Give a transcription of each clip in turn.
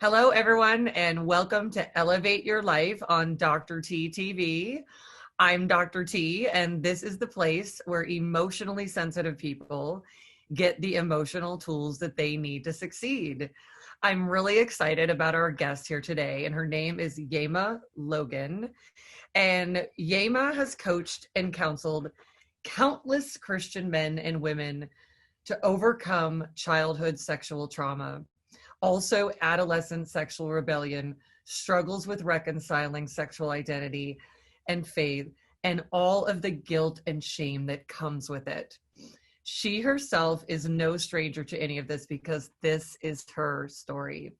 Hello, everyone, and welcome to Elevate Your Life on Dr. T TV. I'm Dr. T, and this is the place where emotionally sensitive people get the emotional tools that they need to succeed. I'm really excited about our guest here today, and her name is Yeamah Logan. And Yeamah has coached and counseled countless Christian men and women to overcome childhood sexual trauma. Also, adolescent sexual rebellion, struggles with reconciling sexual identity and faith, and all of the guilt and shame that comes with it. She herself is no stranger to any of this because this is her story.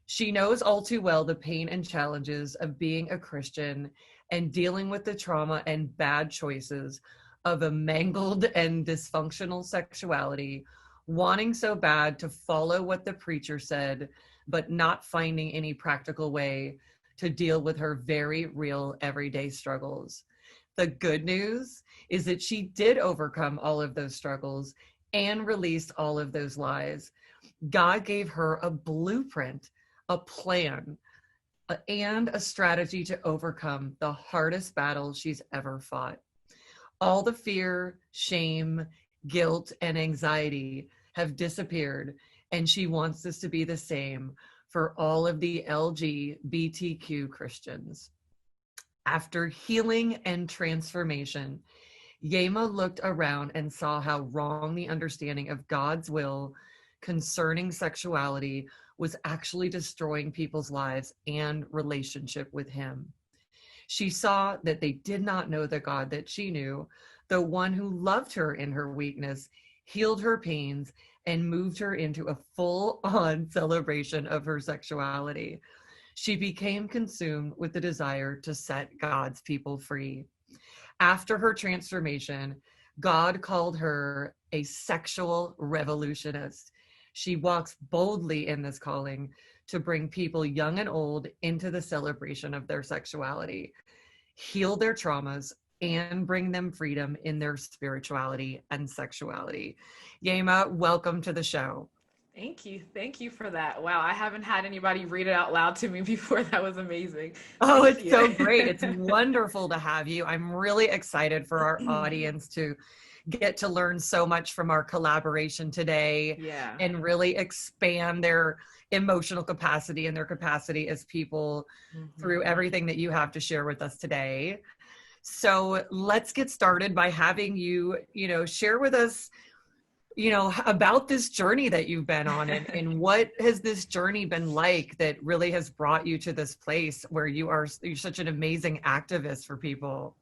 She knows all too well the pain and challenges of being a Christian and dealing with the trauma and bad choices of a mangled and dysfunctional sexuality, wanting so bad to follow what the preacher said, but not finding any practical way to deal with her very real everyday struggles. The good news is that she did overcome all of those struggles and released all of those lies. God gave her a blueprint, a plan, and a strategy to overcome the hardest battle she's ever fought. All the fear, shame, guilt, and anxiety have disappeared, and she wants this to be the same for all of the LGBTQ Christians. After healing and transformation, Yeamah looked around and saw how wrong the understanding of God's will concerning sexuality was actually destroying people's lives and relationship with Him. She saw that they did not know the God that she knew, the one who loved her in her weakness, healed her pains, and moved her into a full-on celebration of her sexuality. She became consumed with the desire to set God's people free. After her transformation, God called her a sexual revolutionist. She walks boldly in this calling to bring people young and old into the celebration of their sexuality, heal their traumas, and bring them freedom in their spirituality and sexuality. Yeamah, welcome to the show. Thank you. Thank you for that. Wow, I haven't had anybody read it out loud to me before. That was amazing. Oh, Thank it's you. so great. It's wonderful to have you. I'm really excited for our audience to get to learn so much from our collaboration today Yeah. and really expand their emotional capacity and their capacity as people through everything that you have to share with us today. So let's get started by having you, share with us, about this journey that you've been on and what has this journey been like that really has brought you to this place where you're such an amazing activist for people.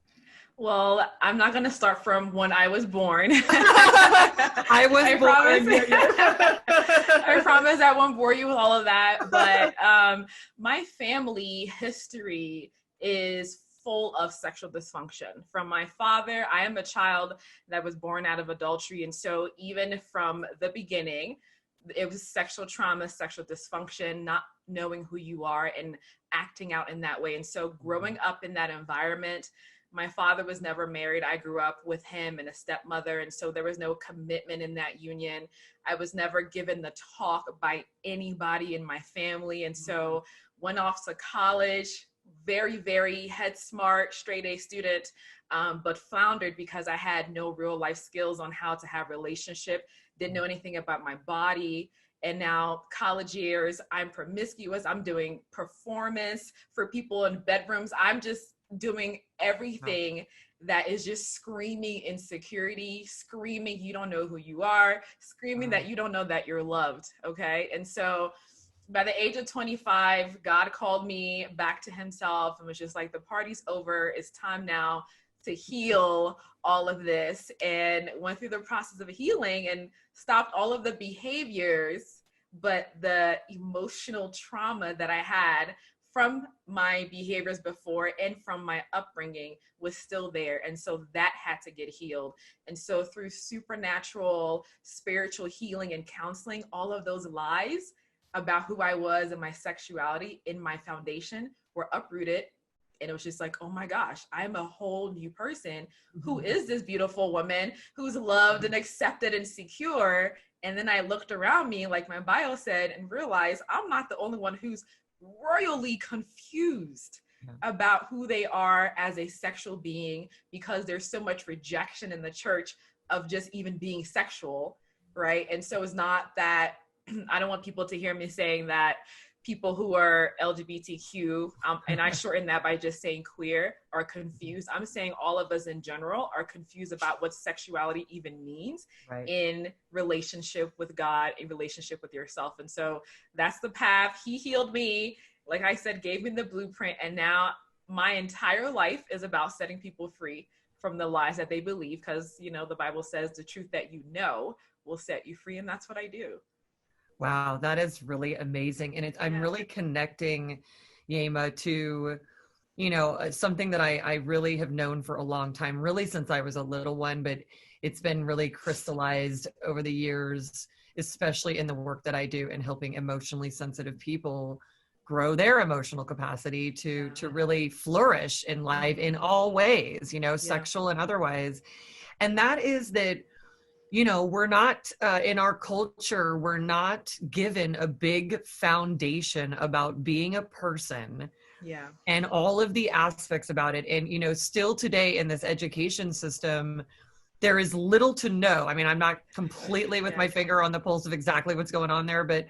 Well, I'm not going to start from when I was born. I was I born. promise. I promise I won't bore you with all of that. But my family history is full of sexual dysfunction. From my father, I am a child that was born out of adultery. And so even from the beginning, it was sexual trauma, sexual dysfunction, not knowing who you are and acting out in that way. And so growing up in that environment, my father was never married. I grew up with him and a stepmother. And so there was no commitment in that union. I was never given the talk by anybody in my family. And so went off to college, very, very head smart, straight A student, but floundered because I had no real life skills on how to have relationship, didn't know anything about my body. And now college years, I'm promiscuous. I'm doing performance for people in bedrooms. I'm just doing everything that is just screaming insecurity, screaming you don't know who you are, screaming that you don't know that you're loved. Okay. And so by the age of 25, God called me back to Himself and was just like, the party's over. It's time now to heal all of this, and went through the process of healing and stopped all of the behaviors, but the emotional trauma that I had from my behaviors before and from my upbringing was still there. And so that had to get healed. And so through supernatural spiritual healing and counseling, all of those lies about who I was and my sexuality in my foundation were uprooted, And it was just like, oh my gosh, I'm a whole new person. Who is this beautiful woman who's loved and accepted and secure? And then I looked around me, like my bio said, and realized I'm not the only one who's royally confused about who they are as a sexual being, because there's so much rejection in the church of just even being sexual, right? And so it's not that, I don't want people to hear me saying that people who are LGBTQ, and I shorten that by just saying queer, are confused. I'm saying all of us in general are confused about what sexuality even means in relationship with God, in relationship with yourself. And so that's the path. He healed me, like I said, gave me the blueprint. And now my entire life is about setting people free from the lies that they believe. Because, you know, the Bible says the truth that you know will set you free. And that's what I do. Wow, that is really amazing. And I'm really connecting, Yeamah, to, you know, something that I really have known for a long time, really since I was a little one, but it's been really crystallized over the years, especially in the work that I do in helping emotionally sensitive people grow their emotional capacity to really flourish in life in all ways, you know, sexual and otherwise. And that is that, you know, we're not, in our culture, we're not given a big foundation about being a person and all of the aspects about it. And, you know, still today in this education system, there is little to know. I mean, I'm not completely with my finger on the pulse of exactly what's going on there, but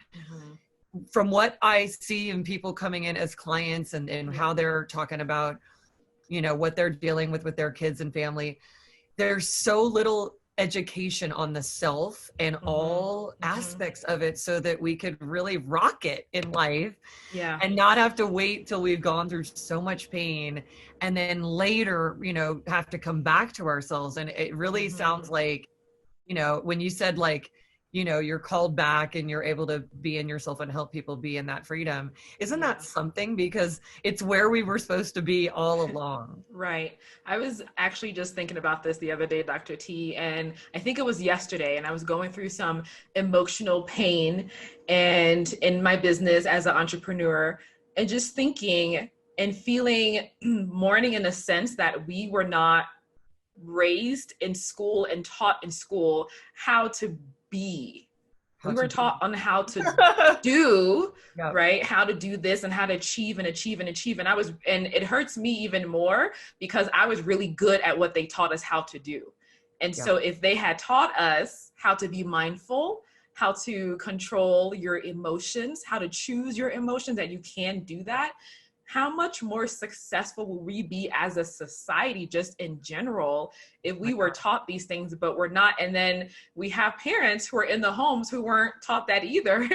from what I see in people coming in as clients and how they're talking about, you know, what they're dealing with their kids and family, there's so little education on the self and all aspects of it, so that we could really rock it in life and not have to wait till we've gone through so much pain and then later, you know, have to come back to ourselves. And it really sounds like, you know, when you said like, you know, you're called back and you're able to be in yourself and help people be in that freedom. Isn't that something? Because it's where we were supposed to be all along. Right. I was actually just thinking about this the other day, Dr. T, and I think it was yesterday, and I was going through some emotional pain and in my business as an entrepreneur, and just thinking and feeling mourning in a sense that we were not raised in school and taught in school how to be. We were taught on how to do, right? How to do this and how to achieve and achieve and achieve. And and it hurts me even more because I was really good at what they taught us how to do. And so if they had taught us how to be mindful, how to control your emotions, how to choose your emotions, that you can do that, how much more successful will we be as a society just in general if we were taught these things, but we're not? And then we have parents who are in the homes who weren't taught that either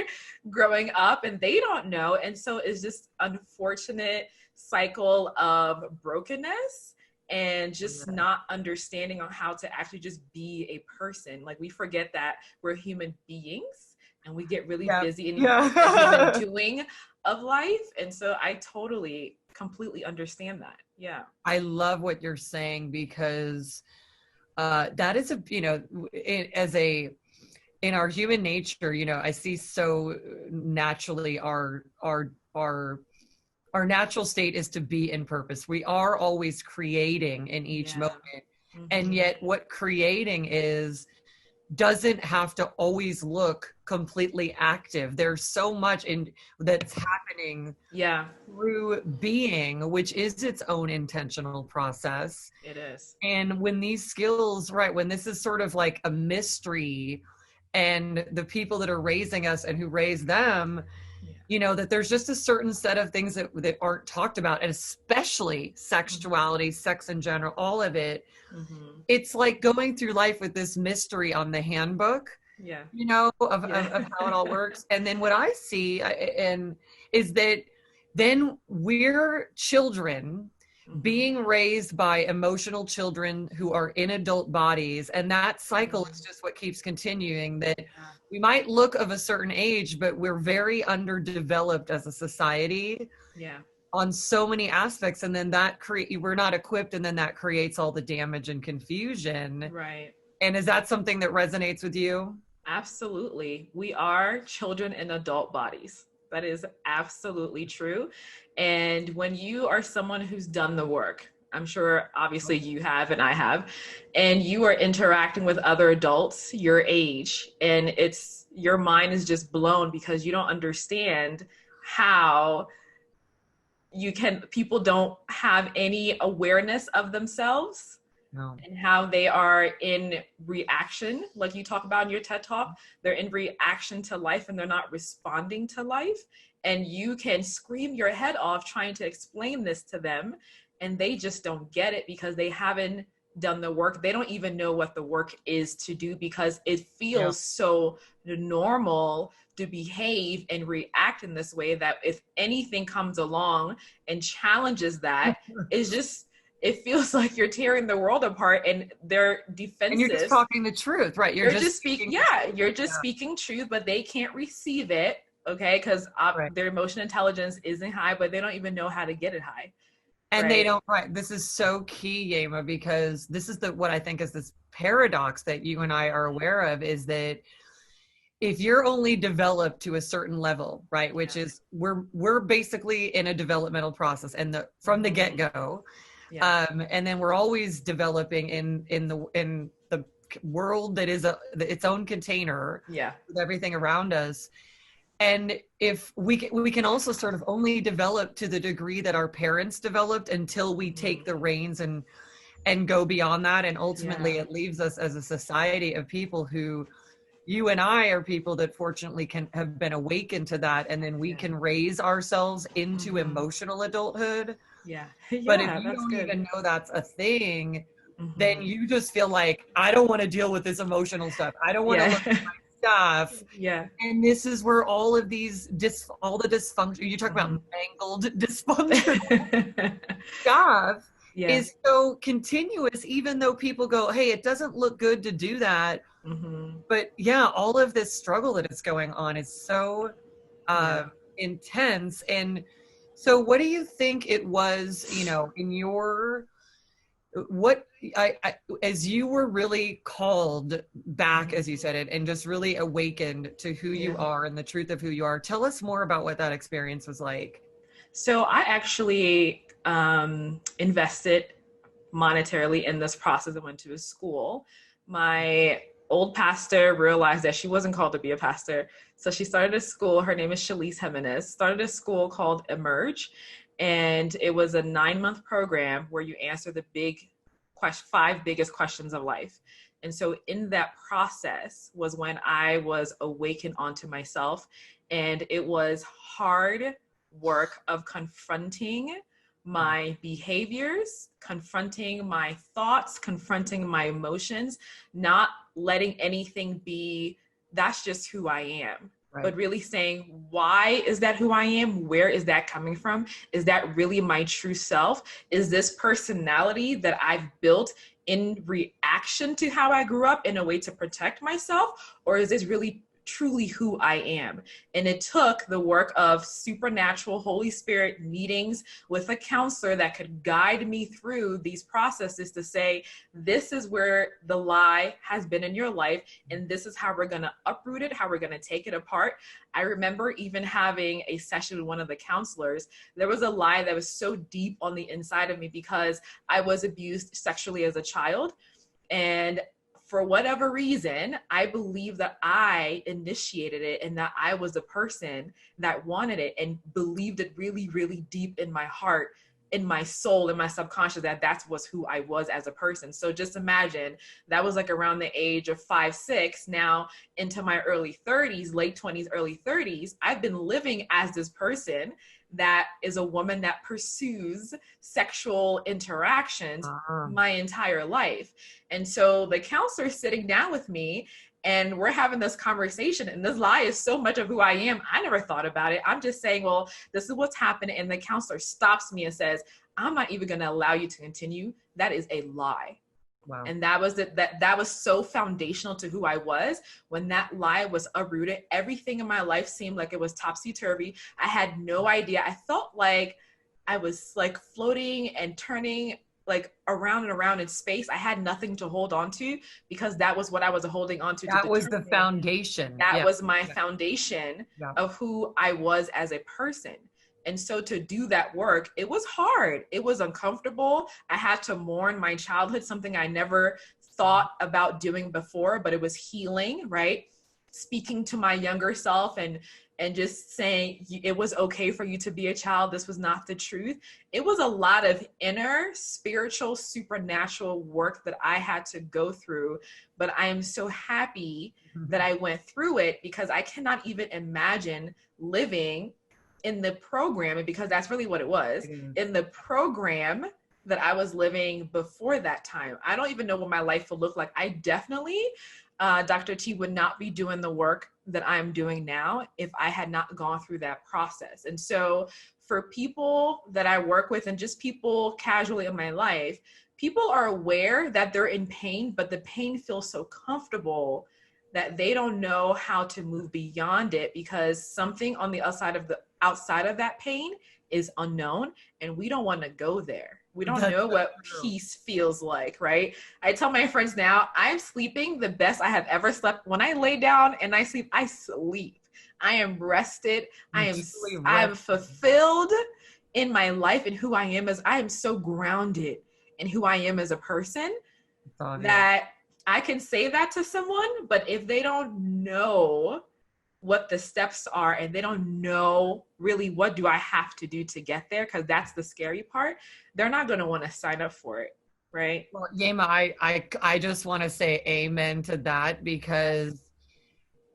growing up, and they don't know. And so it's just unfortunate cycle of brokenness and just not understanding on how to actually just be a person. Like, we forget that we're human beings and we get really busy in the human doing of life. And so I totally, completely understand that. Yeah. I love what you're saying, because that is a, you know, in our human nature, you know, I see so naturally our natural state is to be in purpose. We are always creating in each moment. And yet what creating doesn't have to always look completely active. There's so much that's happening through being, which is its own intentional process. It is. And when these skills, when this is sort of like a mystery, and the people that are raising us and who raise them, you know, that there's just a certain set of things that aren't talked about, and especially sexuality, sex in general, all of it. It's like going through life with this mystery on the handbook, you know, of how it all works. And then what I see is that then we're children being raised by emotional children who are in adult bodies. And that cycle is just what keeps continuing, that we might look of a certain age, but we're very underdeveloped as a society on so many aspects. And then we're not equipped. And then that creates all the damage and confusion. Right. And is that something that resonates with you? Absolutely. We are children in adult bodies. That is absolutely true. And when you are someone who's done the work, I'm sure obviously you have and I have, and you are interacting with other adults your age, and your mind is just blown because you don't understand how people don't have any awareness of themselves. No. And how they are in reaction, like you talk about in your TED Talk, they're in reaction to life and they're not responding to life. And you can scream your head off trying to explain this to them, and they just don't get it because they haven't done the work. They don't even know what the work is to do because it feels so normal to behave and react in this way that if anything comes along and challenges that, it feels like you're tearing the world apart, and they're defensive. And you're just talking the truth, right? You're just speaking. You're just speaking truth, but they can't receive it. Okay, because their emotional intelligence isn't high, but they don't even know how to get it high. And they don't. Right. This is so key, Yeamah, because this is what I think is this paradox that you and I are aware of, is that if you're only developed to a certain level, right, which is we're basically in a developmental process, and from the get-go. And then we're always developing in the world that is its own container with everything around us. And if we can also sort of only develop to the degree that our parents developed until we take the reins and go beyond that. And ultimately it leaves us as a society of people who, you and I are people that fortunately have been awakened to that. And then we can raise ourselves into emotional adulthood. But if you don't even know that's a thing, then you just feel like, I don't want to deal with this emotional stuff. I don't want to look at my stuff. And this is where all of these all the dysfunction, you talk about mangled dysfunction stuff is so continuous, even though people go, hey, it doesn't look good to do that. But all of this struggle that is going on is so intense. And so what do you think it was, in your, as you were really called back, as you said it, and just really awakened to who you are and the truth of who you are, tell us more about what that experience was like. So I actually invested monetarily in this process. I went to a school. My old pastor realized that she wasn't called to be a pastor. So she started a school. Her name is Shalise Jimenez, started a school called Emerge. And it was a 9-month program where you answer the 5 biggest questions of life. And so in that process was when I was awakened onto myself. And it was hard work of confronting my behaviors, confronting my thoughts, confronting my emotions, not letting anything be, that's just who I am. But really saying, why is that who I am? Where is that coming from? Is that really my true self? Is this personality that I've built in reaction to how I grew up in a way to protect myself? Or is this really truly who I am? And it took the work of supernatural Holy Spirit meetings with a counselor that could guide me through these processes to say, this is where the lie has been in your life, and this is how we're going to uproot it, how we're going to take it apart. I remember even having a session with one of the counselors. There was a lie that was so deep on the inside of me because I was abused sexually as a child. And for whatever reason, I believe that I initiated it and that I was the person that wanted it and believed it really, really deep in my heart, in my soul, in my subconscious, that was who I was as a person. So just imagine that was like around the age of 5, 6, now into my early 30s, late 20s, early 30s. I've been living as this person that is a woman that pursues sexual interactions my entire life. And so the counselor is sitting down with me and we're having this conversation, and this lie is so much of who I am. I never thought about it. I'm just saying, well, this is what's happening. And the counselor stops me and says, I'm not even going to allow you to continue. That is a lie. Wow. And that was that was so foundational to who I was. When that lie was uprooted, everything in my life seemed like it was topsy-turvy. I had no idea. I felt like I was like floating and turning like around and around in space. I had nothing to hold on to because that was what I was holding on to. That was the foundation. That was my foundation Yeah. of who I was as a person. And so to do that work, it was hard. It was uncomfortable. I had to mourn my childhood, something I never thought about doing before, but it was healing, right? Speaking to my younger self and just saying it was okay for you to be a child. This was not the truth. It was a lot of inner, spiritual, supernatural work that I had to go through. But I am so happy that I went through it, because I cannot even imagine living in the program, and because that's really what it was, in the program that I was living before that time. I don't even know what my life would look like. I definitely, Dr. T, would not be doing the work that I'm doing now if I had not gone through that process. And so for people that I work with and just people casually in my life, people are aware that they're in pain, but the pain feels so comfortable that they don't know how to move beyond it, because something on the outside of that pain is unknown, and we don't want to go there. We don't know what peace feels like, right? I tell my friends now, I'm sleeping the best I have ever slept. When I lay down and I sleep, I sleep. I am rested. I am fulfilled in my life and who I am, as I am so grounded in who I am as a person that I can say that to someone, but if they don't know what the steps are and they don't know really what do I have to do to get there, because that's the scary part, they're not going to want to sign up for it, right? Well, Yeamah, I just want to say amen to that, because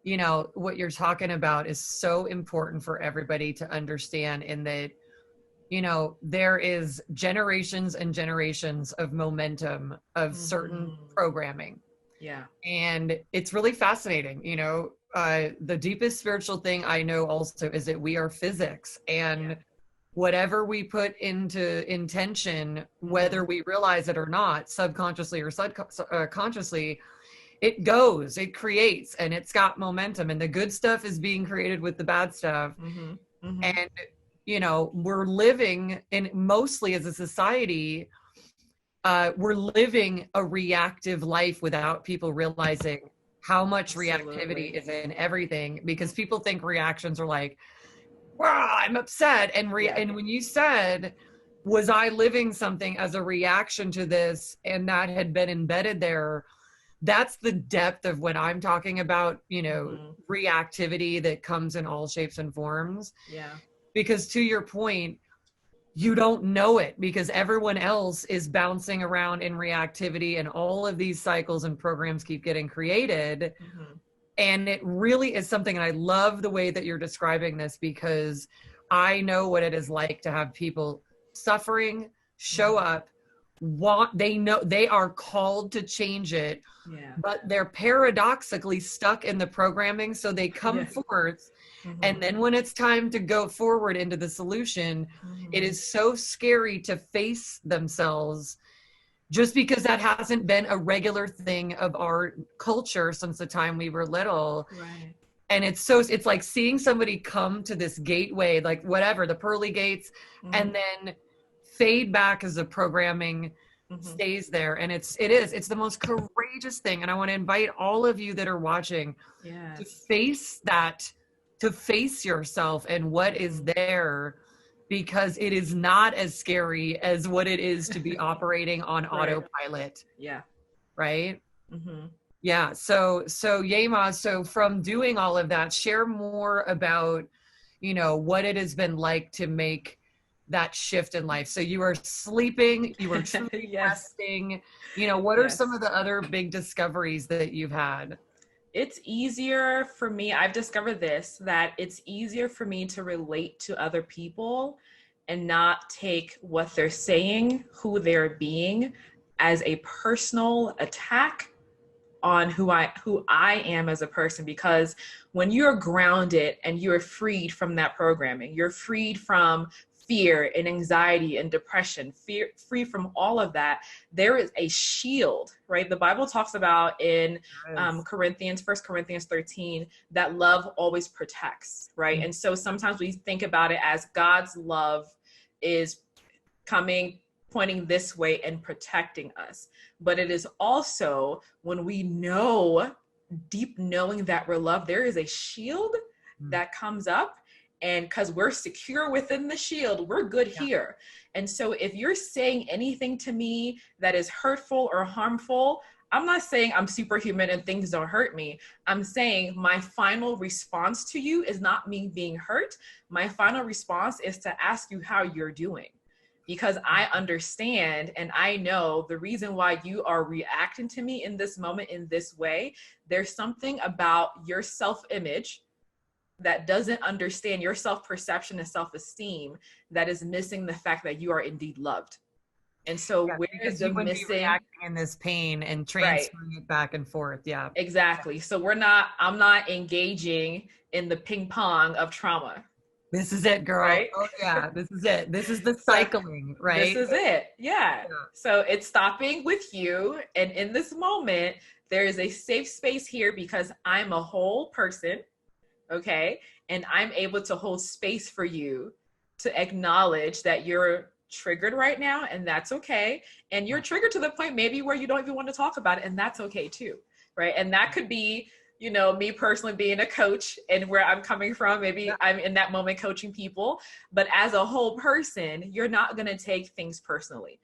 you know what you're talking about is so important for everybody to understand, in that you know there is generations and generations of momentum of certain programming. Yeah. And it's really fascinating. You know, the deepest spiritual thing I know also is that we are physics, and whatever we put into intention, whether we realize it or not, subconsciously or consciously, it goes, it creates, and it's got momentum, and the good stuff is being created with the bad stuff. And, you know, we're living in, mostly as a society, we're living a reactive life without people realizing how much reactivity is in everything, because people think reactions are like, wow, I'm upset. And when you said, was I living something as a reaction to this, and that had been embedded there, that's the depth of what I'm talking about, you know, reactivity that comes in all shapes and forms. Yeah. Because to your point, you don't know it, because everyone else is bouncing around in reactivity, and all of these cycles and programs keep getting created. And it really is something, and I love the way that you're describing this, because I know what it is like to have people suffering show up, they know they are called to change it, but they're paradoxically stuck in the programming, so they come forth. And then when it's time to go forward into the solution, it is so scary to face themselves, just because that hasn't been a regular thing of our culture since the time we were little. Right. And it's like seeing somebody come to this gateway, like whatever, the pearly gates, and then fade back as the programming stays there. And it's the most courageous thing. And I want to invite all of you that are watching to face that, to face yourself and what is there, because it is not as scary as what it is to be operating on autopilot. Yeah. Right? Yeah. So Yeamah, so from doing all of that, share more about, you know, what it has been like to make that shift in life. So you are sleeping, you are truly resting, you know, what are some of the other big discoveries that you've had? It's easier for me, I've discovered this, that it's easier for me to relate to other people and not take what they're saying, who they're being, as a personal attack on who I am as a person. Because when you're grounded and you're freed from that programming, you're freed from fear and anxiety and depression, free from all of that, there is a shield, right? The Bible talks about in 1 Corinthians 13, that love always protects, right? And so sometimes we think about it as God's love is coming pointing this way and protecting us. But it is also when we know, deep knowing that we're loved, there is a shield that comes up, and because we're secure within the shield, we're good here. And so if you're saying anything to me that is hurtful or harmful, I'm not saying I'm superhuman and things don't hurt me. I'm saying my final response to you is not me being hurt. My final response is to ask you how you're doing, because I understand and I know the reason why you are reacting to me in this moment in this way. There's something about your self-image that doesn't understand your self-perception and self-esteem that is missing the fact that you are indeed loved. And so where is the missing reacting in this pain and transferring it back and forth? Yeah, exactly. So I'm not engaging in the ping pong of trauma. This is it, girl. Right? Oh yeah, this is it. This is the cycling, right? This is it. Yeah. So it's stopping with you. And in this moment, there is a safe space here because I'm a whole person. Okay. And I'm able to hold space for you to acknowledge that you're triggered right now, and that's okay. And you're triggered to the point maybe where you don't even want to talk about it, and that's okay too, right? And that could be, you know, me personally being a coach and where I'm coming from. Maybe I'm in that moment coaching people, but as a whole person, you're not going to take things personally.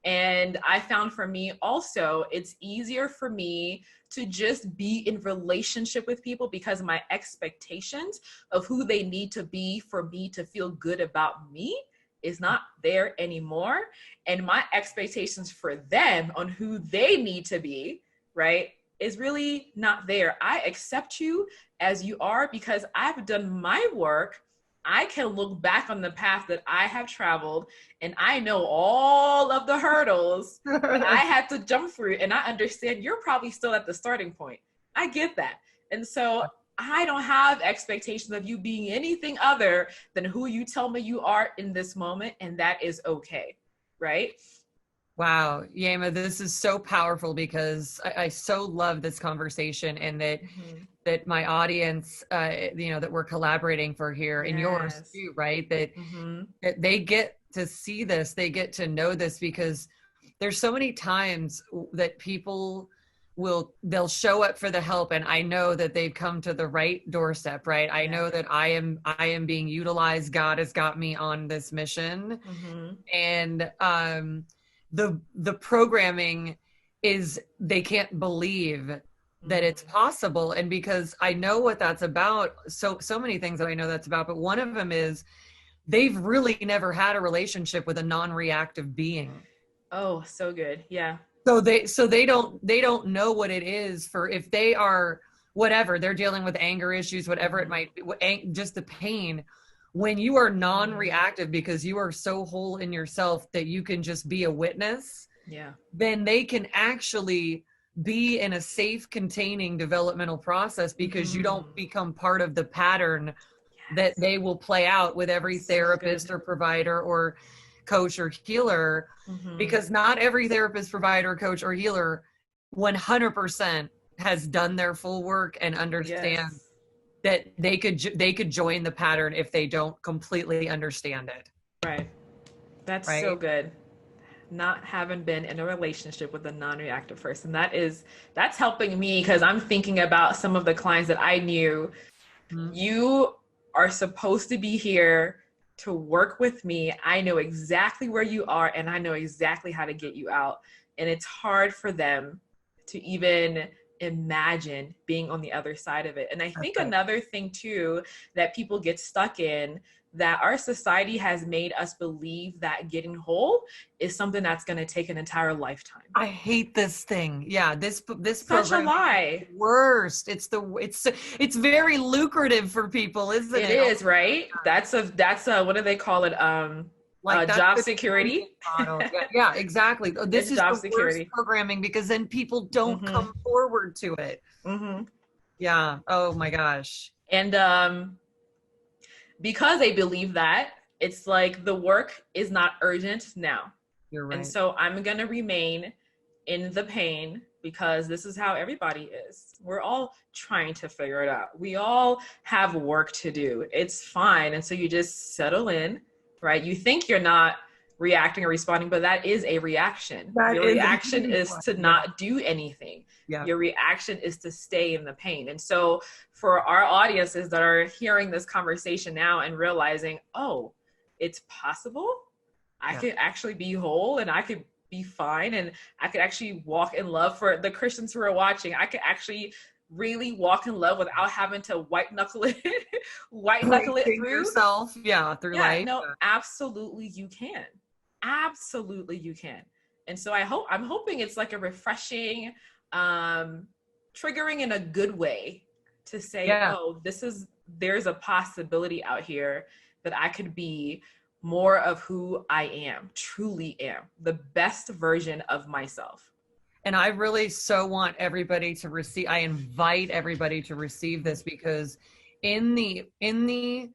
And I found for me also, it's easier for me to just be in relationship with people because my expectations of who they need to be for me to feel good about me is not there anymore. And my expectations for them on who they need to be, right, is really not there. I accept you as you are because I've done my work. I can look back on the path that I have traveled and I know all of the hurdles that I had to jump through. And I understand you're probably still at the starting point. I get that. And so I don't have expectations of you being anything other than who you tell me you are in this moment. And that is okay. Right? Wow. Yeamah, this is so powerful because I so love this conversation, and that that my audience, you know, that we're collaborating for here, and yours too, right? That, that they get to see this, they get to know this, because there's so many times that people they'll show up for the help, and I know that they've come to the right doorstep, right? I know that I am being utilized. God has got me on this mission. And the programming is, they can't believe that it's possible. And because I know what that's about, so many things that I know that's about, but one of them is they've really never had a relationship with a non-reactive being. Oh, so good. Yeah. So they don't know what it is for, if they are whatever, they're dealing with anger issues, whatever it might be, just the pain. When you are non-reactive because you are so whole in yourself that you can just be a witness, then they can actually be in a safe, containing developmental process, because you don't become part of the pattern that they will play out with every therapist or provider or coach or healer, because not every therapist, provider, coach, or healer 100% has done their full work and understands that they could join the pattern if they don't completely understand it. Right. That's so good. Not having been in a relationship with a non-reactive person. That's helping me, because I'm thinking about some of the clients that I knew. You are supposed to be here to work with me. I know exactly where you are, and I know exactly how to get you out. And it's hard for them to even imagine being on the other side of it. And I think another thing too that people get stuck in, that our society has made us believe that getting whole is something that's going to take an entire lifetime. I hate this thing. Yeah, this such a lie. Worst. It's very lucrative for people, isn't it? It is, right? That's a what do they call it? Job security. Yeah, exactly. This is job the security worst programming, because then people don't come forward to it. Yeah. Oh my gosh. And because they believe that, it's like the work is not urgent now. You're right. And so I'm going to remain in the pain, because this is how everybody is. We're all trying to figure it out. We all have work to do. It's fine. And so you just settle in, right? You think you're not reacting or responding, but that is a reaction. Your reaction is to not do anything. Yeah. Your reaction is to stay in the pain. And so for our audiences that are hearing this conversation now and realizing, oh, it's possible, I could actually be whole and I could be fine and I could actually walk in love. For the Christians who are watching, I could actually really walk in love without having to white knuckle it through yourself. Through life. No, absolutely you can. Absolutely you can. And so I'm hoping it's like a refreshing, triggering in a good way to say, oh, there's a possibility out here that I could be more of who I am, truly am, the best version of myself. And I really so want everybody to receive, I invite everybody to receive this, because in the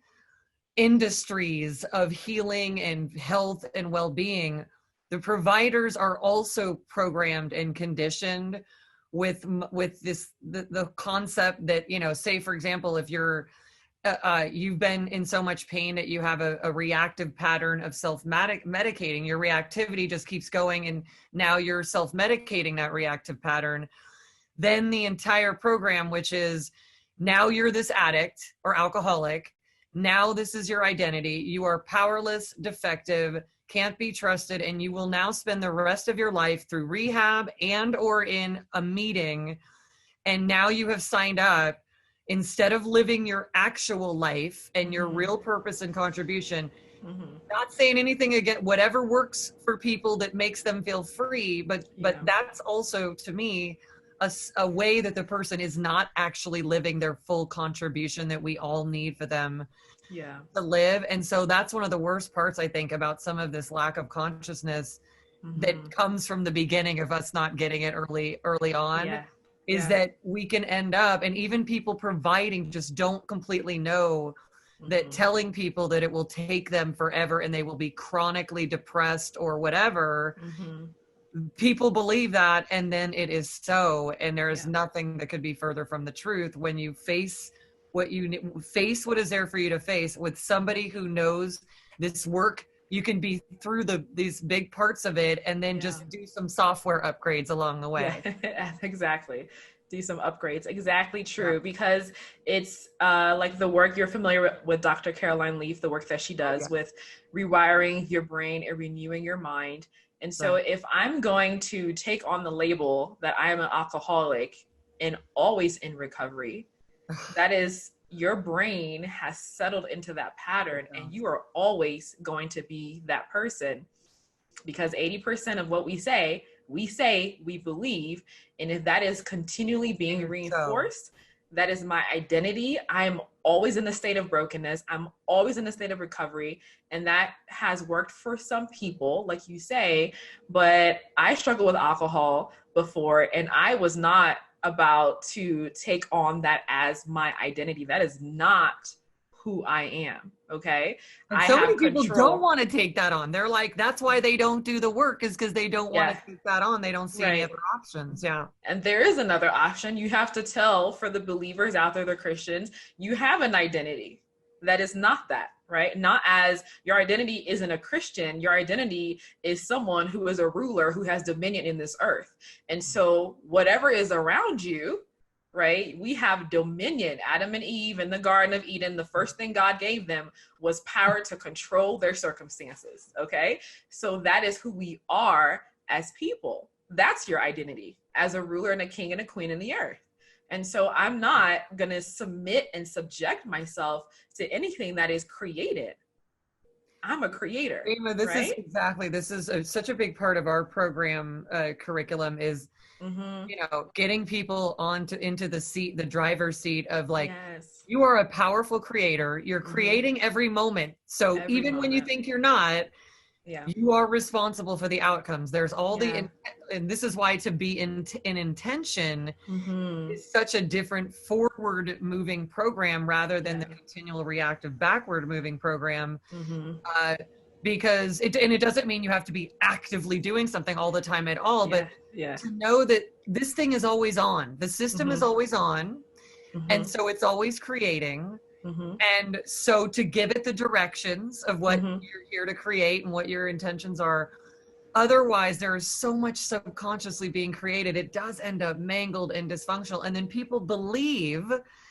industries of healing and health and well-being, the providers are also programmed and conditioned with this, the concept that, say, for example, if you've been in so much pain that you have a reactive pattern of self-medicating, your reactivity just keeps going, and now you're self-medicating that reactive pattern, then the entire program, which is now you're this addict or alcoholic, now this is your identity, you are powerless, defective, can't be trusted, and you will now spend the rest of your life through rehab and or in a meeting, and now you have signed up, instead of living your actual life and your real purpose and contribution, not saying anything against whatever works for people that makes them feel free, but that's also, to me, a way that the person is not actually living their full contribution that we all need for them to live. And so that's one of the worst parts, I think, about some of this lack of consciousness that comes from the beginning of us not getting it early on. Is that we can end up, and even people providing just don't completely know that telling people that it will take them forever and they will be chronically depressed or whatever, people believe that, and then it is so, and there is nothing that could be further from the truth when you face what is there for you to face with somebody who knows this work. You can be through these big parts of it and then just do some software upgrades along the way. Exactly. Do some upgrades. Exactly true. Because it's like the work, you're familiar with Dr. Caroline Leaf, the work that she does with rewiring your brain and renewing your mind. And so if I'm going to take on the label that I am an alcoholic and always in recovery, that is, your brain has settled into that pattern and you are always going to be that person, because 80% of what we say, we believe. And if that is continually being reinforced, that is my identity. I'm always in a state of brokenness. I'm always in a state of recovery. And that has worked for some people, like you say, but I struggled with alcohol before, and I was not about to take on that as my identity. That is not who I am. Okay. And so many people don't want to take that on. They're like, that's why they don't do the work, is because they don't want to take that on. They don't see any other options. Yeah. And there is another option. You have to tell, for the believers out there, the Christians, you have an identity that is not that, right? Not as your identity isn't a Christian. Your identity is someone who is a ruler who has dominion in this earth. And so whatever is around you, right? We have dominion. Adam and Eve in the Garden of Eden, the first thing God gave them was power to control their circumstances. Okay. So that is who we are as people. That's your identity as a ruler and a king and a queen in the earth. And so I'm not going to submit and subject myself to anything that is created. I'm a creator. Yeamah, this is such a big part of our program curriculum is, getting people into the driver's seat of like, you are a powerful creator. You're creating every moment. So even when you think you're not, you are responsible for the outcomes. There's all and this is why to be in intention is such a different forward moving program rather than the continual reactive backward moving program. Because it doesn't mean you have to be actively doing something all the time at all, but to know that this thing is always on. The system is always on. And so it's always creating. And so to give it the directions of what Mm-hmm. you're here to create and what your intentions are, otherwise there is so much subconsciously being created, it does end up mangled and dysfunctional. And then people believe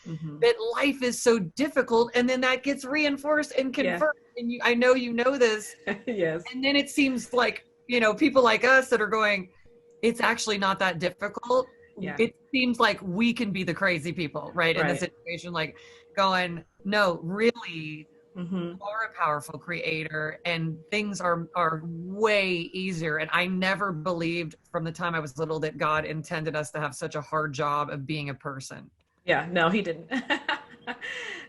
that life is so difficult, and then that gets reinforced and confirmed. And I know you know this. Yes. And then it seems like, people like us that are going, it's actually not that difficult. Yeah. It seems like we can be the crazy people, right? In the situation, like going, no, really, you are a powerful creator, and things are way easier. And I never believed from the time I was little that God intended us to have such a hard job of being a person. Yeah, no, he didn't.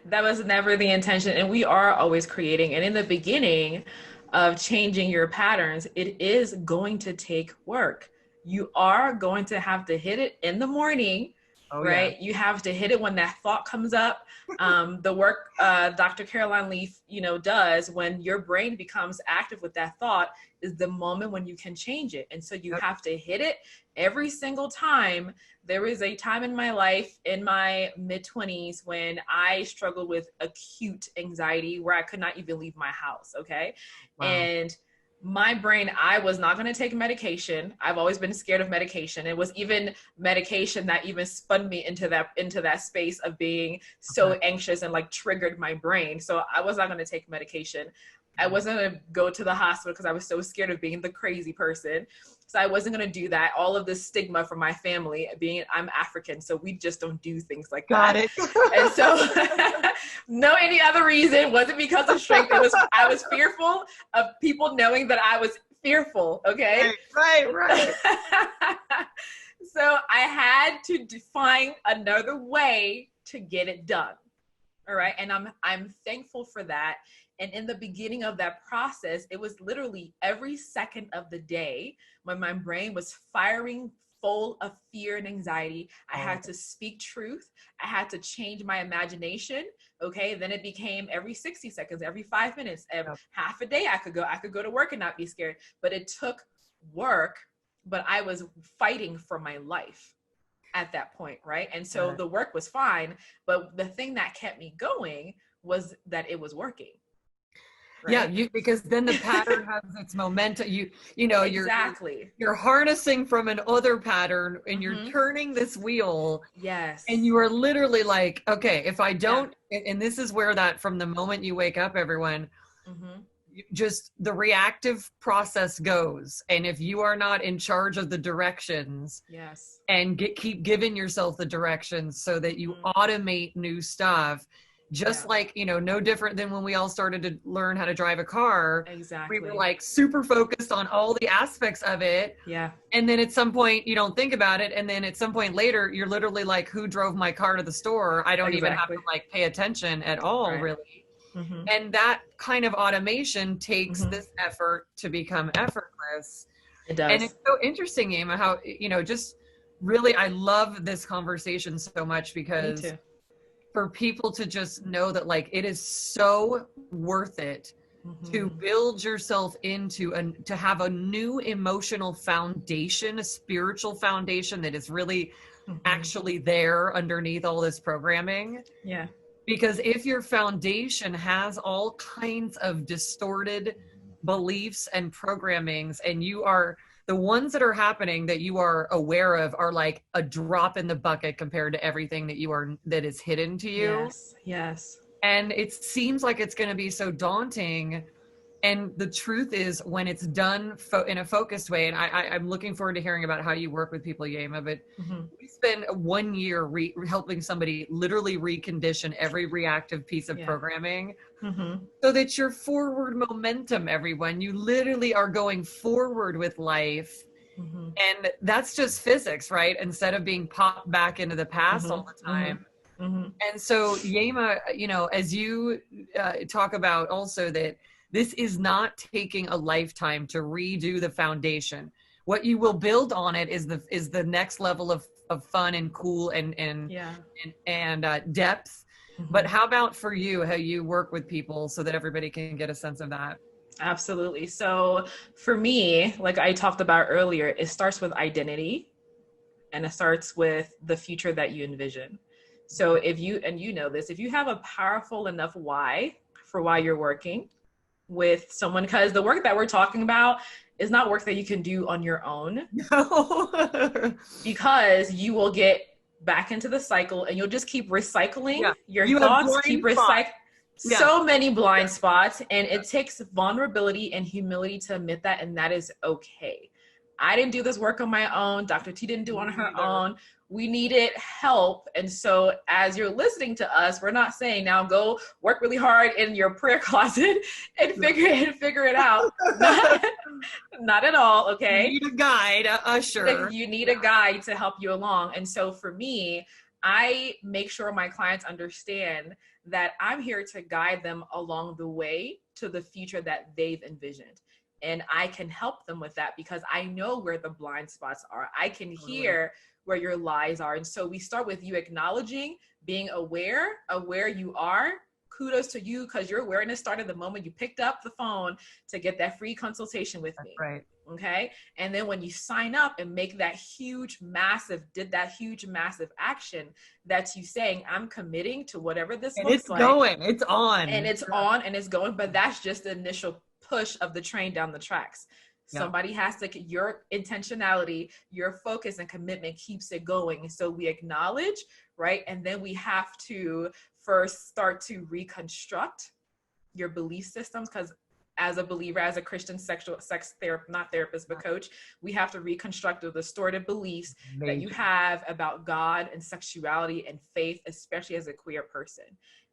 That was never the intention. And we are always creating. And in the beginning of changing your patterns, it is going to take work. You are going to have to hit it in the morning, right? Yeah. You have to hit it when that thought comes up. The work Dr. Caroline Leaf, does when your brain becomes active with that thought is the moment when you can change it. And so you have to hit it every single time. There was a time in my life in my mid-20s when I struggled with acute anxiety where I could not even leave my house. Okay. Wow. And my brain, I was not going to take medication. I've always been scared of medication. It was even medication that even spun me into that space of being so anxious and like triggered my brain. So I was not going to take medication. I wasn't going to go to the hospital because I was so scared of being the crazy person. So I wasn't going to do that. All of this stigma from my family being I'm African. So we just don't do things like that. Got it. And so no, any other reason wasn't because of strength. I was fearful of people knowing that I was fearful. Okay. Right. So I had to find another way to get it done. All right. And I'm thankful for that. And in the beginning of that process, it was literally every second of the day when my brain was firing full of fear and anxiety. I had to speak truth. I had to change my imagination. Okay. Then it became every 60 seconds, every 5 minutes, half a day I could go to work and not be scared. But it took work, but I was fighting for my life at that point. Right. And so the work was fine. But the thing that kept me going was that it was working. Right? Yeah, because then the pattern has its momentum. Exactly. You're harnessing from an other pattern, and you're turning this wheel. Yes. And you are literally like, okay, if I don't, and this is where that from the moment you wake up, everyone, just the reactive process goes. And if you are not in charge of the directions, and keep giving yourself the directions so that you automate new stuff. Just like, no different than when we all started to learn how to drive a car. Exactly. We were like super focused on all the aspects of it. Yeah. And then at some point you don't think about it. And then at some point later, you're literally like, who drove my car to the store? I don't even have to like pay attention at all, really. And that kind of automation takes this effort to become effortless. It does. And it's so interesting, Yeamah, how, just really, I love this conversation so much because Me too. For people to just know that like it is so worth it to build yourself into to have a new emotional foundation, a spiritual foundation that is really actually there underneath all this programming. Yeah. Because if your foundation has all kinds of distorted beliefs and programmings, and the ones that are happening that you are aware of are like a drop in the bucket compared to everything that is hidden to you. Yes. And it seems like it's going to be so daunting. And the truth is when it's done in a focused way, and I'm looking forward to hearing about how you work with people, Yeamah, but we spend 1 year helping somebody literally recondition every reactive piece of programming so that your forward momentum, everyone, you literally are going forward with life. And that's just physics, right? Instead of being popped back into the past all the time. And so Yeamah, as you talk about also that this is not taking a lifetime to redo the foundation. What you will build on it is the next level of fun and cool and depth. But how about for you, how you work with people so that everybody can get a sense of that? Absolutely. So for me, like I talked about earlier, it starts with identity and it starts with the future that you envision. So if you, and you know this, if you have a powerful enough why for why you're working with someone, because the work that we're talking about is not work that you can do on your own. No. Because you will get back into the cycle and you'll just keep recycling your thoughts, keep recycling so many blind spots. And it takes vulnerability and humility to admit that. And that is okay. I didn't do this work on my own. Dr. T didn't do it on her own. We needed help. And so as you're listening to us, we're not saying now go work really hard in your prayer closet and figure it out. Not at all. Okay. You need a guide, a usher. You need a guide to help you along. And so for me, I make sure my clients understand that I'm here to guide them along the way to the future that they've envisioned. And I can help them with that because I know where the blind spots are. I can hear where your lies are. And so we start with you acknowledging, being aware of where you are. Kudos to you, because your awareness started the moment you picked up the phone to get that free consultation with me. Right. Okay. And then when you sign up and make that huge, massive action, that's you saying, I'm committing to whatever this looks like. It's going, it's on. And it's on and it's going, but that's just the initial push of the train down the tracks. Somebody has to, your intentionality, your focus and commitment keeps it going. So we acknowledge, right? And then we have to first start to reconstruct your belief systems, because as a believer, as a Christian sex therapist, not therapist, but coach, we have to reconstruct the distorted beliefs that you have about God and sexuality and faith, especially as a queer person.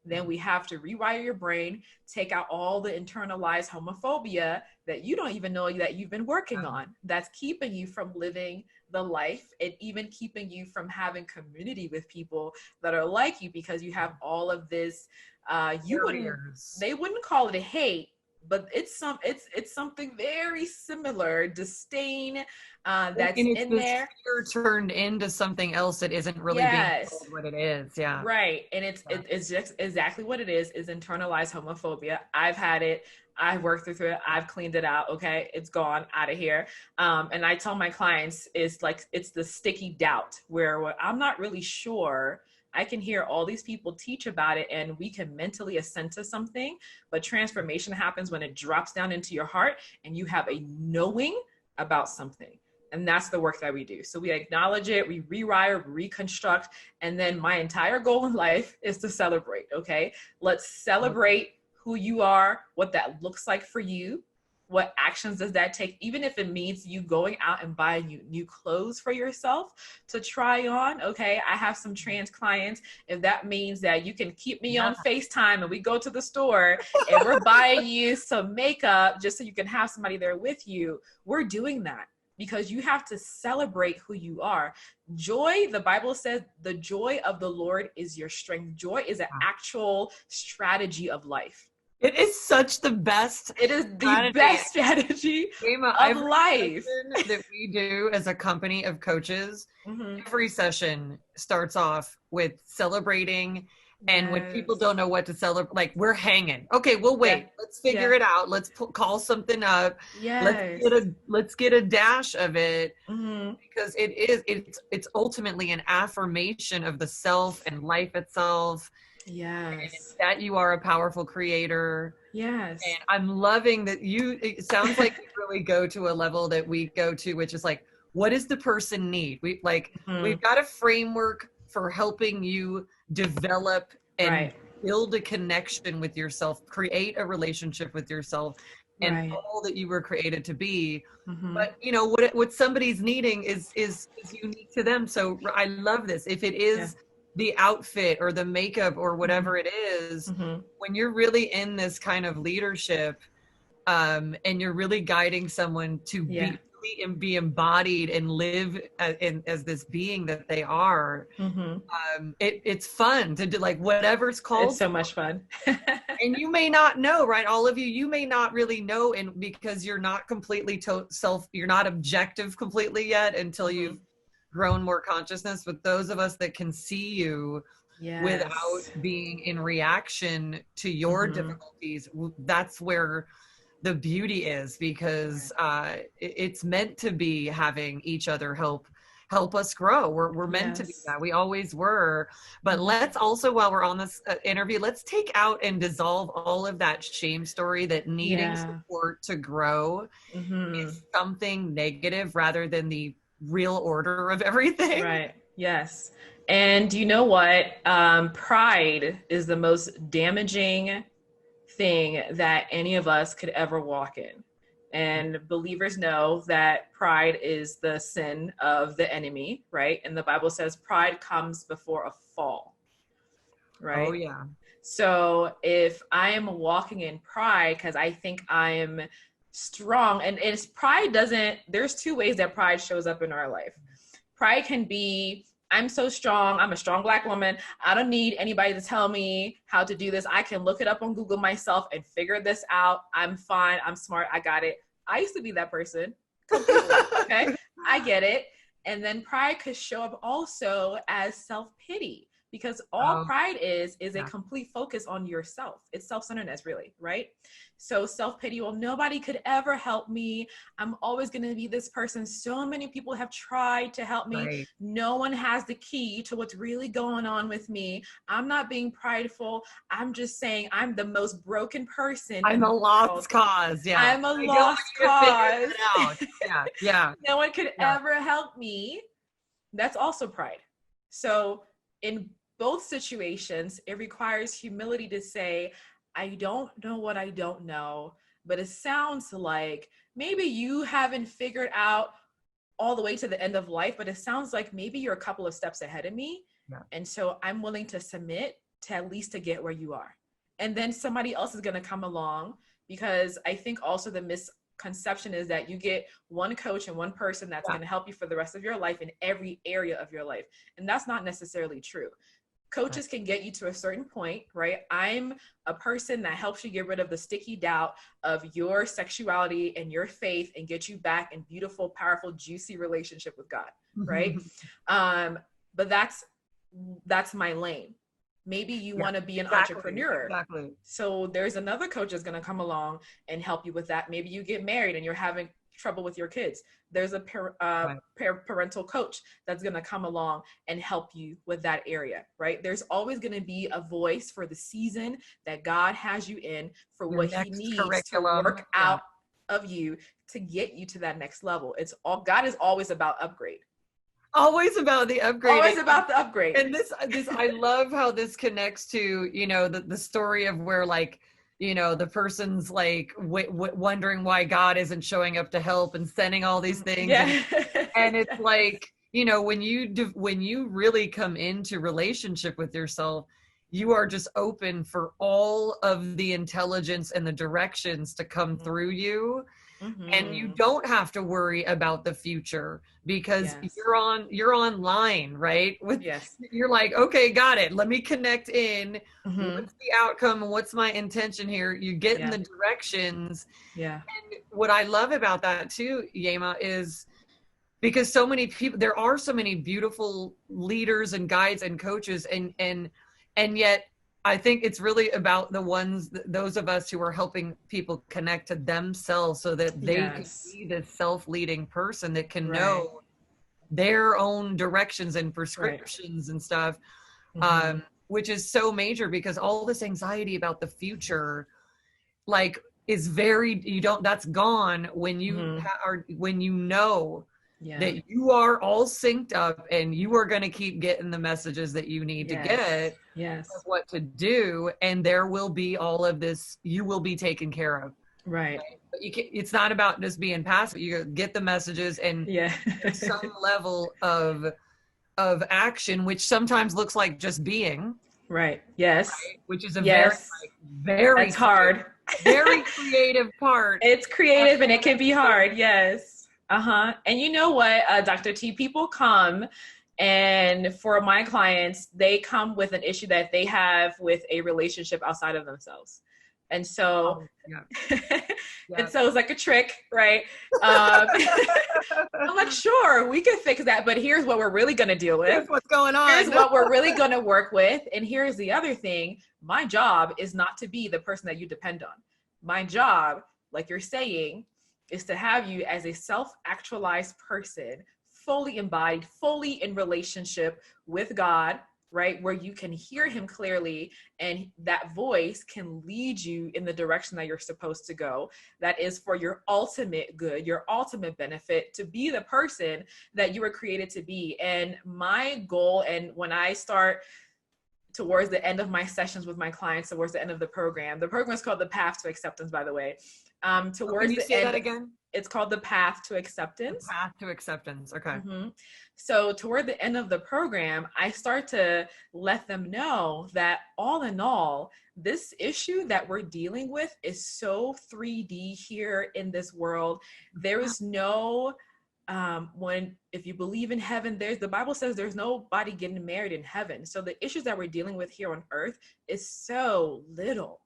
Then we have to rewire your brain, take out all the internalized homophobia that you don't even know that you've been working on, that's keeping you from living the life and even keeping you from having community with people that are like you, because you have all of this, they wouldn't call it a hate, but it's something very similar, disdain, that's in there. Fear turned into something else that isn't really being told what it is. Yeah. Right. And it's just exactly what it is internalized homophobia. I've had it. I've worked through it. I've cleaned it out. Okay. It's gone out of here. And I tell my clients, it's the sticky doubt where I'm not really sure. I can hear all these people teach about it and we can mentally assent to something, but transformation happens when it drops down into your heart and you have a knowing about something. And that's the work that we do. So we acknowledge it, we rewire, reconstruct, and then my entire goal in life is to celebrate, okay? Let's celebrate who you are, what that looks like for you. What actions does that take? Even if it means you going out and buying new clothes for yourself to try on. Okay. I have some trans clients. If that means that you can keep me on FaceTime and we go to the store and we're buying you some makeup just so you can have somebody there with you, we're doing that because you have to celebrate who you are. Joy, the Bible says, the joy of the Lord is your strength. Joy is an actual strategy of life. It is such the best. It is the best strategy of life that we do as a company of coaches. Every session starts off with celebrating. And when people don't know what to celebrate, like we're hanging. Okay, we'll wait. Let's figure it out. Let's call something up. Let's get a dash of it because it's ultimately an affirmation of the self and life itself. Yes. That you are a powerful creator. Yes. And I'm loving that it sounds like you really go to a level that we go to, which is like, what does the person need? We've got a framework for helping you develop and build a connection with yourself, create a relationship with yourself and all that you were created to be. But you know, what somebody's needing is unique to them. So I love this. If it is the outfit or the makeup or whatever it is, when you're really in this kind of leadership and you're really guiding someone to be embodied and live as this being that they are, it's fun to do, like whatever's called. It's so much fun. And you may not know, right? All of you may not really know, and because you're not completely you're not objective completely yet until you've grown more consciousness. But those of us that can see you without being in reaction to your difficulties, that's where the beauty is, because it's meant to be having each other help help us grow. We're meant to be that. We always were. But let's also, while we're on this interview, let's take out and dissolve all of that shame story that needing support to grow is something negative rather than the real order of everything. Right. Yes. And you know what? Pride is the most damaging thing that any of us could ever walk in. And believers know that pride is the sin of the enemy, right? And the Bible says pride comes before a fall, right? Oh, yeah. So if I am walking in pride because I think I'm strong, and it's pride doesn't, there's two ways that pride shows up in our life. Pride can be, I'm so strong. I'm a strong Black woman. I don't need anybody to tell me how to do this. I can look it up on Google myself and figure this out. I'm fine. I'm smart. I got it. I used to be that person. Okay. I get it. And then pride could show up also as self-pity, because all pride is a complete focus on yourself. It's self-centeredness, really, right? So self-pity, well, nobody could ever help me. I'm always going to be this person. So many people have tried to help me. Right. No one has the key to what's really going on with me. I'm not being prideful. I'm just saying I'm the most broken person. I'm a lost cause. Yeah. I'm a lost cause. Yeah. No one could ever help me. That's also pride. So in both situations, it requires humility to say, I don't know what I don't know, but it sounds like maybe you haven't figured out all the way to the end of life, but it sounds like maybe you're a couple of steps ahead of me. Yeah. And so I'm willing to submit to at least to get where you are. And then somebody else is going to come along, because I think also the misconception is that you get one coach and one person that's going to help you for the rest of your life in every area of your life. And that's not necessarily true. Coaches can get you to a certain point, right? I'm a person that helps you get rid of the sticky doubt of your sexuality and your faith and get you back in beautiful, powerful, juicy relationship with God, right? But that's my lane. Maybe you want to be an entrepreneur. Exactly. So there's another coach that's going to come along and help you with that. Maybe you get married and you're having trouble with your kids. There's a parental coach that's going to come along and help you with that area, right? There's always going to be a voice for the season that God has you in, for your what he needs to work out of you to get you to that next level. It's all, God is always about upgrade. Always about the upgrade. Always about the upgrade. And this, I love how this connects to, you know, the story of where, like, you know, the person's like wondering why God isn't showing up to help and sending all these things. Yeah. And it's like, you know, when you really come into relationship with yourself, you are just open for all of the intelligence and the directions to come through you. And you don't have to worry about the future, because you're online, right? You're like, okay, got it. Let me connect in. What's the outcome? What's my intention here? You get in the directions. Yeah. And what I love about that too, Yeamah, is because so many people, there are so many beautiful leaders and guides and coaches, and yet I think it's really about those of us who are helping people connect to themselves, so that they can be this self-leading person that can know their own directions and prescriptions and stuff, which is so major, because all this anxiety about the future, like, is that's gone when you when you know that you are all synced up and you are going to keep getting the messages that you need to get, of what to do, and there will be all of this, you will be taken care of. Right. But it's not about just being passive. You get the messages and some level of action, which sometimes looks like just being. Right. Yes. Right? Which is a very that's hard. Very creative part. It's creative and it can be hard. Yes. And you know what, Dr. T, people come, and for my clients, they come with an issue that they have with a relationship outside of themselves. And so, and so it's like a trick, right? I'm like, sure, we can fix that, but here's what we're really going to deal with. Here's what's going on. Here's what we're really going to work with. And here's the other thing. My job is not to be the person that you depend on. My job, like you're saying, is to have you as a self-actualized person, fully embodied, fully in relationship with God, right? Where you can hear him clearly and that voice can lead you in the direction that you're supposed to go. That is for your ultimate good, your ultimate benefit, to be the person that you were created to be. And my goal, and when I start towards the end of my sessions with my clients, towards the end of the program is called the Path to Acceptance, by the way. Towards can you the say end, that again? it's called the Path to Acceptance. The Path to Acceptance. Okay. Mm-hmm. So toward the end of the program, I start to let them know that all in all, this issue that we're dealing with is so 3D here in this world. There is no, if you believe in heaven, the Bible says there's nobody getting married in heaven. So the issues that we're dealing with here on earth is so little.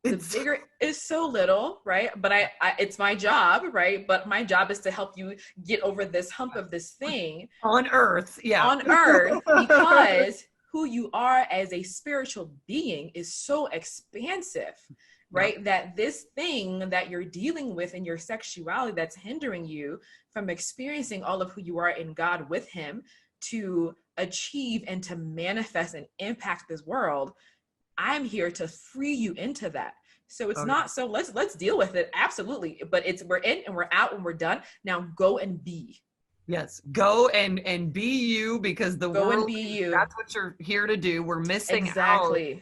The bigger is so little, right? But I it's my job, right? But my job is to help you get over this hump of this thing on earth. Yeah. On earth, because who you are as a spiritual being is so expansive, right? That this thing that you're dealing with in your sexuality that's hindering you from experiencing all of who you are in God with him to achieve and to manifest and impact this world, I'm here to free you into that. So it's not so let's deal with it. Absolutely. But we're in and we're out and we're done. Now go and be. Yes. Go and be you, because the go world, and be you. That's what you're here to do. We're missing exactly. out.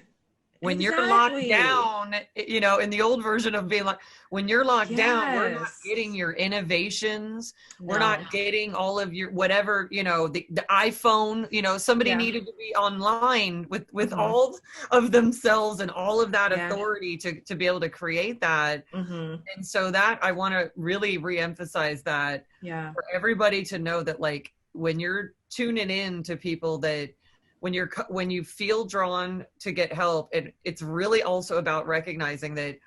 When you're locked down, you know, in the old version of being like, when you're locked down, we're not getting your innovations. We're not getting all of your, whatever, you know, the iPhone, you know, somebody needed to be online with all of themselves and all of that authority to be able to create that. And so that I want to really reemphasize that for everybody to know that, like, when you're tuning in to people that, when you feel drawn to get help, it's really also about recognizing that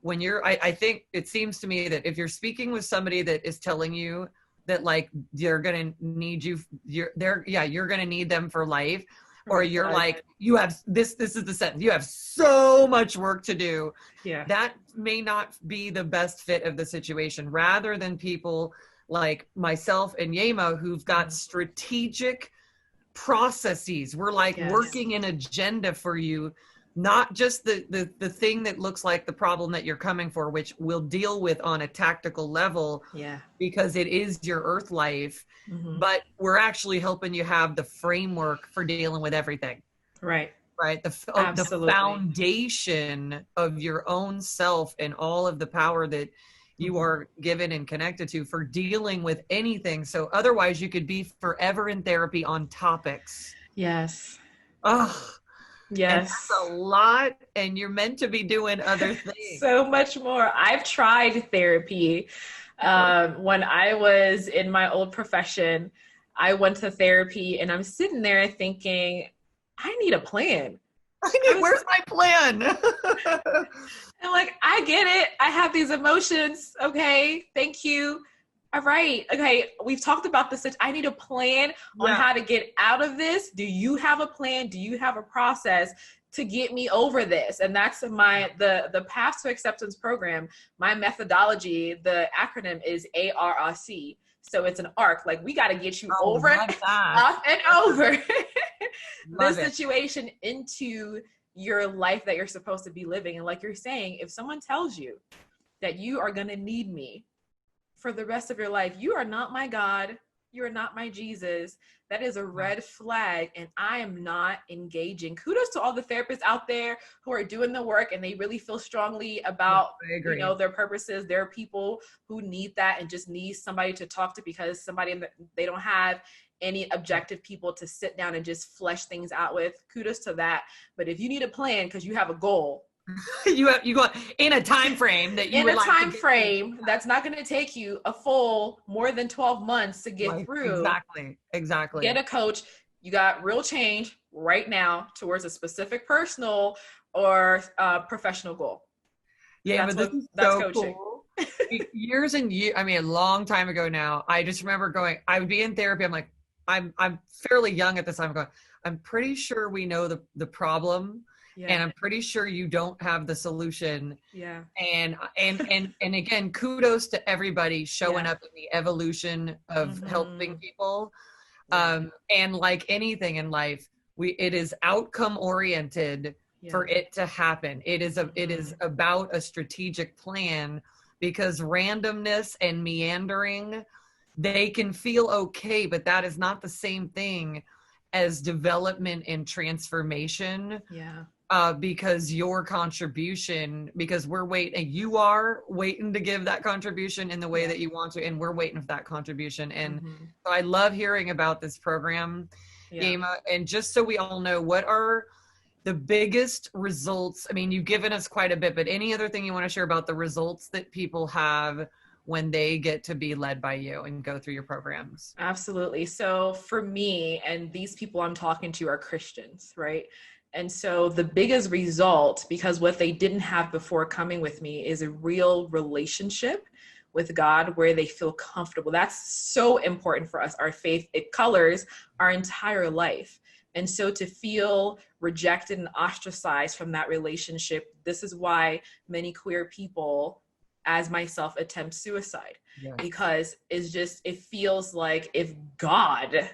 when I think it seems to me that if you're speaking with somebody that is telling you that, like, you're going to need you're going to need them for life, or you're like, you have this is the sentence, you have so much work to do. That may not be the best fit of the situation, rather than people like myself and Yeamah who've got strategic processes. We're like working an agenda for you, not just the thing that looks like the problem that you're coming for, which we'll deal with on a tactical level because it is your earth life, but we're actually helping you have the framework for dealing with everything. Right. The foundation of your own self and all of the power that you are given and connected to for dealing with anything. So otherwise you could be forever in therapy on topics. Yes. Oh, yes. That's a lot. And you're meant to be doing other things. So much more. I've tried therapy. When I was in my old profession, I went to therapy and I'm sitting there thinking, I need a plan. Where's my plan? And like, I get it. I have these emotions. Okay. Thank you. All right. Okay. We've talked about this. I need a plan on how to get out of this. Do you have a plan? Do you have a process to get me over this? And that's the Path to Acceptance program. My methodology, the acronym is ARRC. So it's an arc. Like, we got to get you over it, up and over this situation into your life that you're supposed to be living. And like you're saying, if someone tells you that you are going to need me for the rest of your life, you are not my God, you are not my Jesus, that is a red flag, and I am not engaging. Kudos to all the therapists out there who are doing the work and they really feel strongly about their purposes. There are people who need that and just need somebody to talk to because they don't have any objective people to sit down and just flesh things out with. Kudos to that. But if you need a plan because you have a goal, you go in a time frame that that's not going to take you a full more than 12 months to get through. Exactly. Get a coach. You got real change right now towards a specific personal or professional goal. Yeah, but this is so coaching. Cool. Years and years, I mean, a long time ago now, I just remember I would be in therapy. I'm like, I'm fairly young at this time. I'm going, I'm pretty sure we know the problem. And I'm pretty sure you don't have the solution. Yeah. And again, kudos to everybody showing up in the evolution of helping people. And like anything in life, it is outcome oriented for it to happen. It is about a strategic plan, because randomness and meandering, they can feel okay, but that is not the same thing as development and transformation. Because your contribution, because you are waiting to give that contribution in the way that you want to, and we're waiting for that contribution. And so I love hearing about this program, Yeamah. And just so we all know, what are the biggest results? I mean, you've given us quite a bit, but any other thing you want to share about the results that people have when they get to be led by you and go through your programs? Absolutely. So for me, and these people I'm talking to are Christians, right? And so the biggest result, because what they didn't have before coming with me, is a real relationship with God where they feel comfortable. That's so important for us. Our faith, it colors our entire life. And so to feel rejected and ostracized from that relationship, this is why many queer people, as myself, attempt suicide. Because it feels like if God,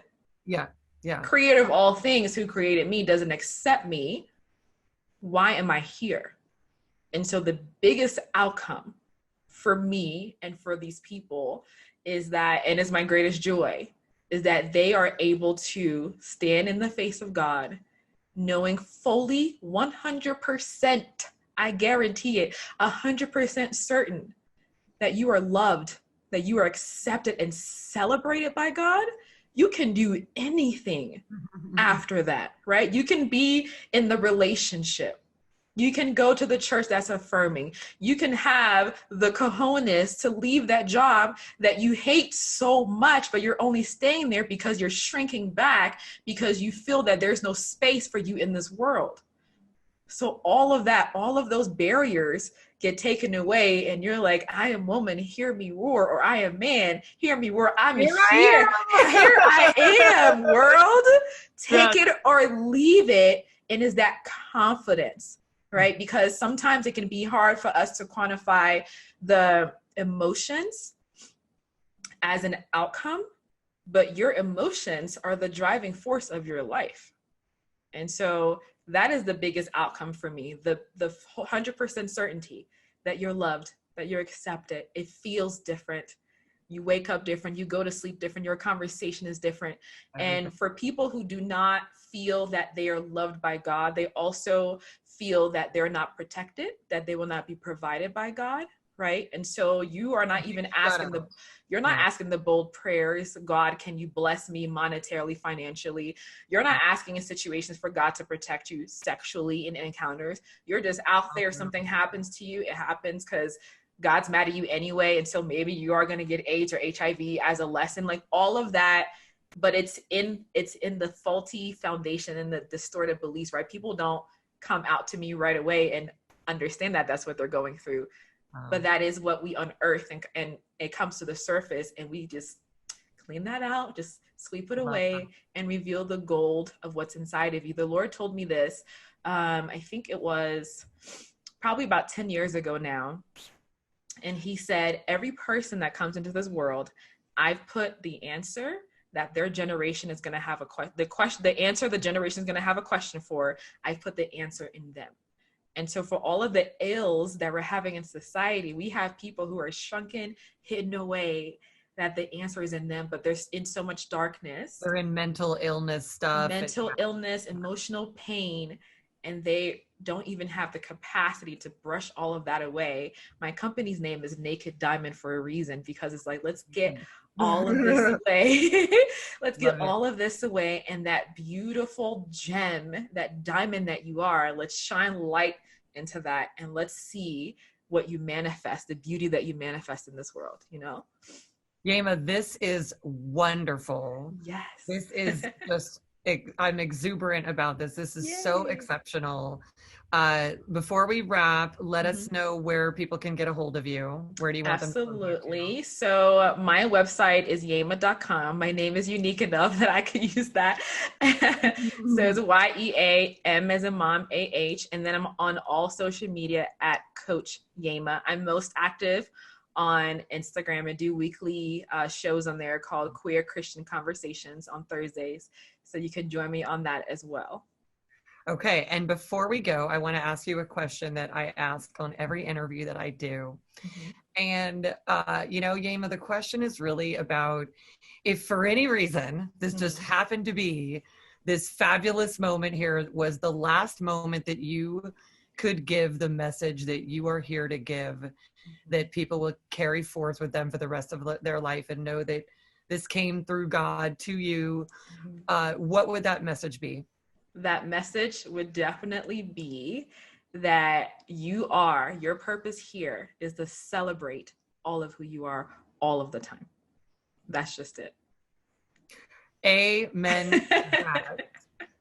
creator of all things, who created me, doesn't accept me, why am I here? And so the biggest outcome for me and for these people is that, and it's my greatest joy, is that they are able to stand in the face of God, knowing fully 100%, I guarantee it, 100% certain that you are loved, that you are accepted and celebrated by God. You can do anything after that, right? You can be in the relationship. You can go to the church that's affirming. You can have the cojones to leave that job that you hate so much, but you're only staying there because you're shrinking back because you feel that there's no space for you in this world. So all of that, all of those barriers get taken away, and you're like, I am woman, hear me roar, or I am man, hear me roar. I'm here. Here I am, world. Take it or leave it. And is that confidence, right? Because sometimes it can be hard for us to quantify the emotions as an outcome, but your emotions are the driving force of your life. And so that is the biggest outcome for me, the 100% certainty that you're loved, that you're accepted. It feels different. You wake up different, you go to sleep different, your conversation is different. And for people who do not feel that they are loved by God, they also feel that they're not protected, that they will not be provided by God, right? And so you are not even asking asking the bold prayers, God, can you bless me monetarily, financially? You're not asking in situations for God to protect you sexually in encounters. You're just out there, something happens to you, it happens because God's mad at you anyway, and so maybe you are going to get AIDS or HIV as a lesson, like all of that. But it's in the faulty foundation and the distorted beliefs, right? People don't come out to me right away and understand that that's what they're going through. But that is what we unearth, and it comes to the surface, and we just clean that out, just sweep it away and reveal the gold of what's inside of you. The Lord told me this, I think it was probably about 10 years ago now. And he said, every person that comes into this world, I've put the answer that their generation is going to have the answer the generation is going to have a question for, I've put the answer in them. And so for all of the ills that we're having in society, we have people who are shrunken, hidden away, that the answer is in them, but there's in so much darkness. They're in mental illness stuff. Illness, emotional pain, and they don't even have the capacity to brush all of that away. My company's name is Naked Diamond for a reason, because it's like, let's get all of this away. Let's get all of this away. And that beautiful gem, that diamond that you are, let's shine light into that. And let's see what you manifest, the beauty that you manifest in this world, you know? Yeamah, this is wonderful. Yes. This is just I'm exuberant about this. This is so Yay. exceptional. Before we wrap, let Mhm. us know where people can get a hold of you. Where do you want them to contact you? Absolutely. So my website is yeamah.com. My name is unique enough that I could use that. So it's YEAM as a mom, AH. And then I'm on all social media at Coach Yeamah. I'm most active on Instagram and do weekly shows on there called Queer Christian Conversations on Thursdays. So you can join me on that as well. Okay, and before we go, I want to ask you a question that I ask on every interview that I do. Mhm. And, Yeamah, the question is really about if for any reason this just happened to be this fabulous moment here was the last moment that you could give the message that you are here to give, that people will carry forth with them for the rest of their life and know that this came through God to you, what would that message be? That message would definitely be that your purpose here is to celebrate all of who you are all of the time. That's just it. Amen.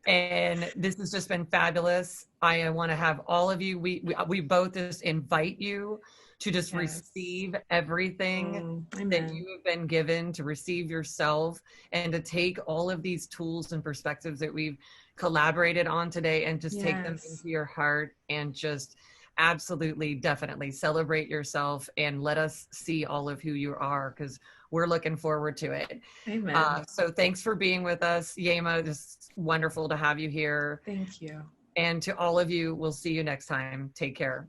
And this has just been fabulous. I want to have all of you, we both just invite you to just receive everything that you have been given, to receive yourself, and to take all of these tools and perspectives that we've collaborated on today and just take them into your heart and just absolutely, definitely celebrate yourself and let us see all of who you are, because we're looking forward to it. Amen. So thanks for being with us, Yeamah. It's wonderful to have you here. Thank you. And to all of you, we'll see you next time. Take care.